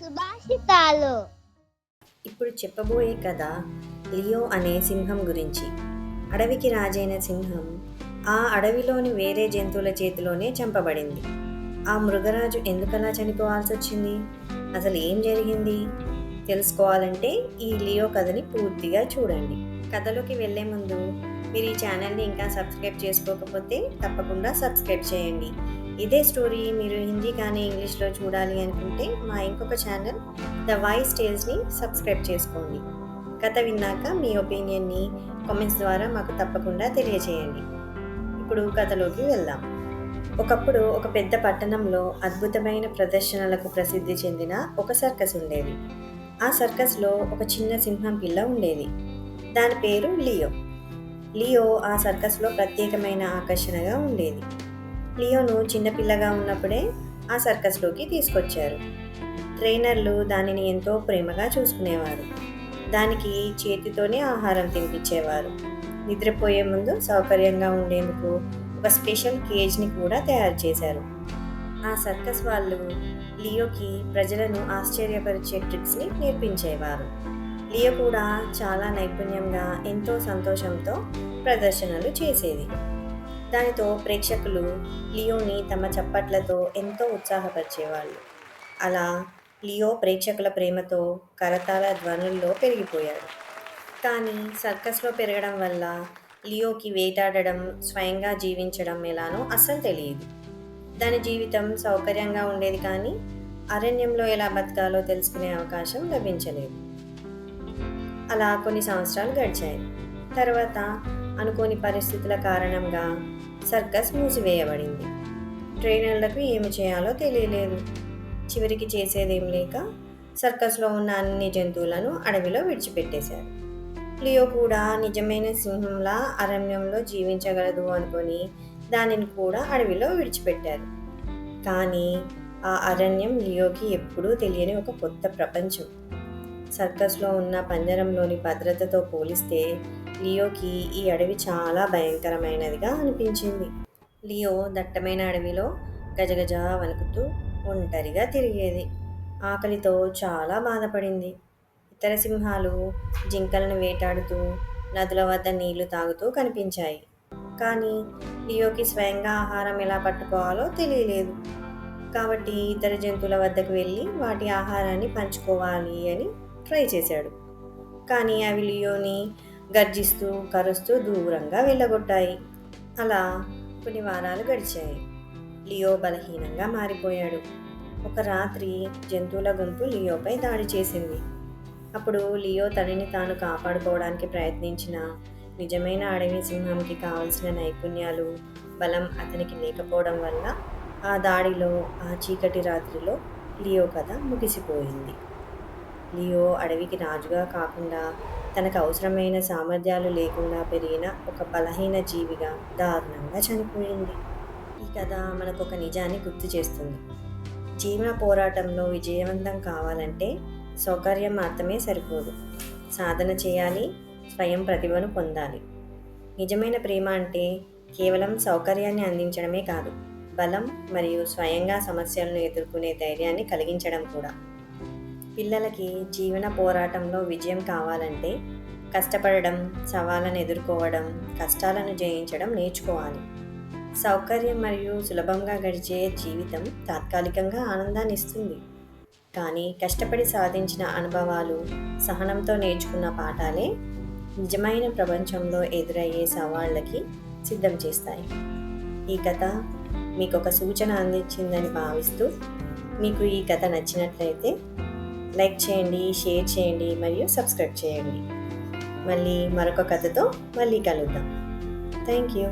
సుభాషితాలు. ఇప్పుడు చెప్పబోయే కథ లియో అనే సింహం గురించి. అడవికి రాజైన సింహం ఆ అడవిలోని వేరే జంతువుల చేతిలోనే చంపబడింది. ఆ మృగరాజు ఎందుకలా చనిపోవాల్సి వచ్చింది? అసలు ఏం జరిగింది? తెలుసుకోవాలంటే ఈ లియో కథని పూర్తిగా చూడండి. కథలోకి వెళ్ళే ముందు మీరు ఈ ఛానల్ని ఇంకా సబ్స్క్రైబ్ చేసుకోకపోతే తప్పకుండా సబ్స్క్రైబ్ చేయండి. ఇదే స్టోరీ మీరు హిందీ కానీ ఇంగ్లీష్లో చూడాలి అనుకుంటే మా ఇంకొక ఛానల్ ద వాయిస్ టేల్స్ని సబ్స్క్రైబ్ చేసుకోండి. కథ విన్నాక మీ ఒపీనియన్ని కామెంట్స్ ద్వారా మాకు తప్పకుండా తెలియజేయండి. ఇప్పుడు కథలోకి వెళ్దాం. ఒకప్పుడు ఒక పెద్ద పట్టణంలో అద్భుతమైన ప్రదర్శనలకు ప్రసిద్ధి చెందిన ఒక సర్కస్ ఉండేది. ఆ సర్కస్లో ఒక చిన్న సింహం పిల్ల ఉండేది. దాని పేరు లియో. లియో ఆ సర్కస్లో ప్రత్యేకమైన ఆకర్షణగా ఉండేది. లియోను చిన్నపిల్లగా ఉన్నప్పుడే ఆ సర్కస్లోకి తీసుకొచ్చారు. ట్రైనర్లు దానిని ఎంతో ప్రేమగా చూసుకునేవారు. దానికి చేతితోనే ఆహారం తినిపించేవారు. నిద్రపోయే ముందు సౌకర్యంగా ఉండేందుకు ఒక స్పెషల్ కేజ్ని కూడా తయారు చేశారు. ఆ సర్కస్ వాళ్ళు లియోకి ప్రజలను ఆశ్చర్యపరిచే ట్రిక్స్ని నేర్పించేవారు. లియో కూడా చాలా నైపుణ్యంగా ఎంతో సంతోషంతో ప్రదర్శనలు చేసేది. దానితో ప్రేక్షకులు లియోని తమ చప్పట్లతో ఎంతో ఉత్సాహపరిచేవాళ్ళు. అలా లియో ప్రేక్షకుల ప్రేమతో కరతాళ ధ్వనుల్లో పెరిగిపోయాడు. కానీ సర్కస్లో పెరగడం వల్ల లియోకి వేటాడడం, స్వయంగా జీవించడం ఎలానో అస్సలు తెలియదు. దాని జీవితం సౌకర్యంగా ఉండేది, కానీ అరణ్యంలో ఎలా బతకాలో తెలుసుకునే అవకాశం లభించలేదు. అలా కొన్ని సంవత్సరాలు గడిచాయి. తర్వాత అనుకోని పరిస్థితుల కారణంగా సర్కస్ మూసివేయబడింది. ట్రైనర్లకు ఏమి చేయాలో తెలియలేదు. చివరికి చేసేదేం లేక సర్కస్లో ఉన్న అన్ని జంతువులను అడవిలో విడిచిపెట్టేశారు. లియో కూడా నిజమైన సింహంలా అరణ్యంలో జీవించగలదు అనుకొని దానిని కూడా అడవిలో విడిచిపెట్టారు. కానీ ఆ అరణ్యం లియోకి ఎప్పుడూ తెలియని ఒక కొత్త ప్రపంచం. సర్కస్లో ఉన్న పంజరంలోని భద్రతతో పోలిస్తే లియోకి ఈ అడవి చాలా భయంకరమైనదిగా అనిపించింది. లియో దట్టమైన అడవిలో గజగజ వణుకుతూ ఒంటరిగా తిరిగేది. ఆకలితో చాలా బాధపడింది. ఇతర సింహాలు జింకలను వేటాడుతూ నదుల వద్ద నీళ్లు తాగుతూ కనిపించాయి. కానీ లియోకి స్వయంగా ఆహారం ఎలా పట్టుకోవాలో తెలియలేదు. కాబట్టి ఇతర జంతువుల వద్దకు వెళ్ళి వాటి ఆహారాన్ని పంచుకోవాలి అని ట్రై చేశాడు. కానీ అవి లియోని గర్జిస్తూ కరుస్తూ దూరంగా వెళ్ళగొట్టాయి. అలా కొన్ని వారాలు గడిచాయి. లియో బలహీనంగా మారిపోయాడు. ఒక రాత్రి జంతువుల గుంపు లియోపై దాడి చేసింది. అప్పుడు లియో తనని తాను కాపాడుకోవడానికి ప్రయత్నించిన నిజమైన అడవి సింహంకి కావలసిన నైపుణ్యాలు, బలం అతనికి లేకపోవడం వల్ల ఆ దాడిలో, ఆ చీకటి రాత్రిలో లియో కథ ముగిసిపోయింది. లియో అడవికి రాజుగా కాకుండా తనకు అవసరమైన సామర్థ్యాలు లేకుండా పెరిగిన ఒక బలహీన జీవిగా దారుణంగా చనిపోయింది. ఈ కథ మనకు ఒక నిజాన్ని గుర్తు చేస్తుంది. జీవన పోరాటంలో విజయవంతం కావాలంటే సౌకర్యం మాత్రమే సరిపోదు. సాధన చేయాలి, స్వయం ప్రతిభను పొందాలి. నిజమైన ప్రేమ అంటే కేవలం సౌకర్యాన్ని అందించడమే కాదు, బలం మరియు స్వయంగా సమస్యలను ఎదుర్కొనే ధైర్యాన్ని కలిగించడం కూడా. పిల్లలకి జీవన పోరాటంలో విజయం కావాలంటే కష్టపడడం, సవాళ్ళను ఎదుర్కోవడం, కష్టాలను జయించడం నేర్చుకోవాలి. సౌకర్యం మరియు సులభంగా గడిచే జీవితం తాత్కాలికంగా ఆనందాన్ని ఇస్తుంది. కానీ కష్టపడి సాధించిన అనుభవాలు, సహనంతో నేర్చుకున్న పాఠాలే నిజమైన ప్రపంచంలో ఎదురయ్యే సవాళ్ళకి సిద్ధం చేస్తాయి. ఈ కథ మీకు ఒక సూచన అందించిందని భావిస్తూ, మీకు ఈ కథ నచ్చినట్లయితే లైక్ చేయండి, షేర్ చేయండి మరియు సబ్స్క్రైబ్ చేయండి. మళ్ళీ మరొక కథతో మళ్ళీ కలుద్దాం. Thank you.